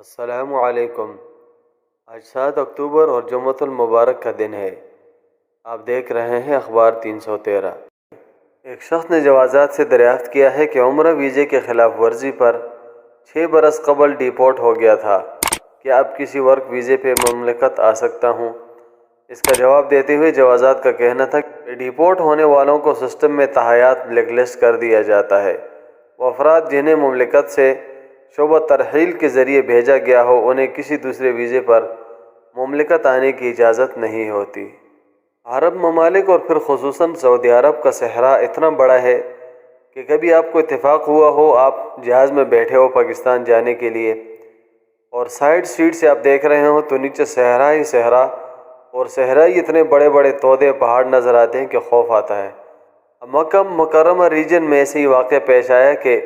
السلام علیکم۔ آج 7 اکتوبر اور جمعۃ المبارک کا دن ہے۔ آپ دیکھ رہے ہیں اخبار 313۔ ایک شخص نے جوازات سے دریافت کیا ہے کہ عمرہ ویزے کے خلاف ورزی پر 6 برس قبل ڈیپورٹ ہو گیا تھا۔ کیا اب کسی ورک ویزے پہ مملکت آ سکتا ہوں؟ اس کا جواب دیتے ہوئے جوازات کا کہنا تھا کہ ڈیپورٹ ہونے والوں کو سسٹم میں تاحیات بلیک لسٹ کر دیا جاتا ہے۔ وہ افراد جنہیں مملکت سے شعبہ ترحیل کے ذریعے بھیجا گیا ہو انہیں کسی دوسرے ویزے پر مملکت آنے کی اجازت نہیں ہوتی۔ عرب ممالک اور پھر خصوصاً سعودی عرب کا صحرا اتنا بڑا ہے کہ کبھی آپ کو اتفاق ہوا ہو آپ جہاز میں بیٹھے ہو پاکستان جانے کے لیے اور سائیڈ سیٹ سے آپ دیکھ رہے ہو تو نیچے صحرا ہی صحرا اور صحرا ہی اتنے بڑے بڑے تودے پہاڑ نظر آتے ہیں کہ خوف آتا ہے۔ مکہ مکرمہ ریجن میں ایسے ہی واقعہ پیش آیا کہ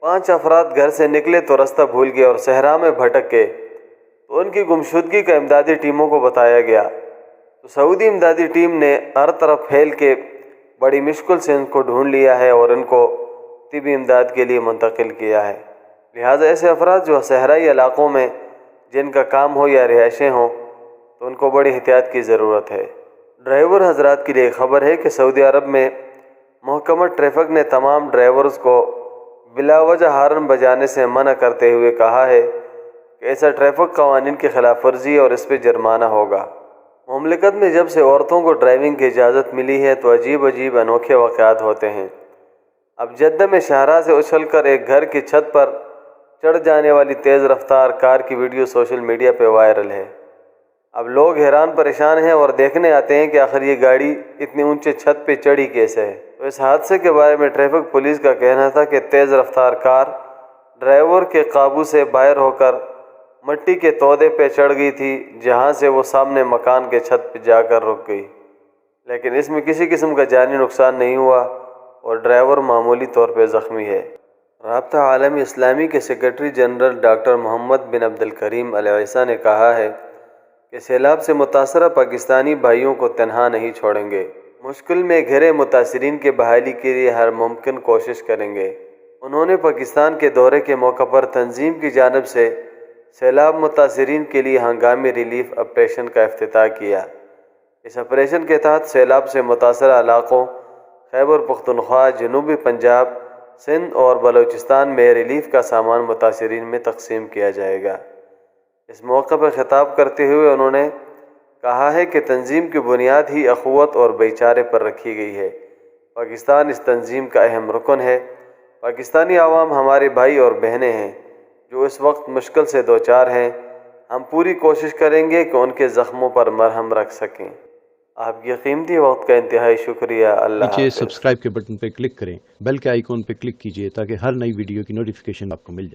5 افراد گھر سے نکلے تو رستہ بھول گئے اور صحرا میں بھٹک گئے تو ان کی گمشدگی کا امدادی ٹیموں کو بتایا گیا تو سعودی امدادی ٹیم نے ہر طرف پھیل کے بڑی مشکل سے ان کو ڈھونڈ لیا ہے اور ان کو طبی امداد کے لیے منتقل کیا ہے۔ لہٰذا ایسے افراد جو صحرائی علاقوں میں جن کا کام ہو یا رہائشیں ہوں تو ان کو بڑی احتیاط کی ضرورت ہے۔ ڈرائیور حضرات کے لیے خبر ہے کہ سعودی عرب میں محکمہ ٹریفک نے تمام ڈرائیورز کو بلا وجہ ہارن بجانے سے منع کرتے ہوئے کہا ہے کہ ایسا ٹریفک قوانین کی خلاف ورزی ہے اور اس پہ جرمانہ ہوگا۔ مملکت میں جب سے عورتوں کو ڈرائیونگ کی اجازت ملی ہے تو عجیب عجیب انوکھے واقعات ہوتے ہیں۔ اب جدہ میں شاہراہ سے اچھل کر ایک گھر کی چھت پر چڑھ جانے والی تیز رفتار کار کی ویڈیو سوشل میڈیا پہ وائرل ہے۔ اب لوگ حیران پریشان ہیں اور دیکھنے آتے ہیں کہ آخر یہ گاڑی اتنی اونچے چھت پہ چڑھی کیسے ہے۔ تو اس حادثے کے بارے میں ٹریفک پولیس کا کہنا تھا کہ تیز رفتار کار ڈرائیور کے قابو سے باہر ہو کر مٹی کے تودے پہ چڑھ گئی تھی جہاں سے وہ سامنے مکان کے چھت پہ جا کر رک گئی، لیکن اس میں کسی قسم کا جانی نقصان نہیں ہوا اور ڈرائیور معمولی طور پہ زخمی ہے۔ رابطہ عالمی اسلامی کے سیکرٹری جنرل ڈاکٹر محمد بن عبد الکریم العیسیٰ نے کہا ہے کہ سیلاب سے متاثرہ پاکستانی بھائیوں کو تنہا نہیں چھوڑیں گے، مشکل میں گھرے متاثرین کے بحالی کے لیے ہر ممکن کوشش کریں گے۔ انہوں نے پاکستان کے دورے کے موقع پر تنظیم کی جانب سے سیلاب متاثرین کے لیے ہنگامی ریلیف آپریشن کا افتتاح کیا۔ اس آپریشن کے تحت سیلاب سے متاثرہ علاقوں خیبر پختونخوا، جنوبی پنجاب، سندھ اور بلوچستان میں ریلیف کا سامان متاثرین میں تقسیم کیا جائے گا۔ اس موقع پر خطاب کرتے ہوئے انہوں نے کہا ہے کہ تنظیم کی بنیاد ہی اخوت اور بھائی چارے پر رکھی گئی ہے۔ پاکستان اس تنظیم کا اہم رکن ہے۔ پاکستانی عوام ہمارے بھائی اور بہنیں ہیں جو اس وقت مشکل سے دوچار ہیں۔ ہم پوری کوشش کریں گے کہ ان کے زخموں پر مرہم رکھ سکیں۔ آپ کی قیمتی وقت کا انتہائی شکریہ۔ اللہ نیچے حافظ۔ سبسکرائب کے بٹن پہ کلک کریں، بیل کے آئیکن پہ کلک کیجئے تاکہ ہر نئی ویڈیو کی نوٹیفیکیشن آپ کو مل جائے۔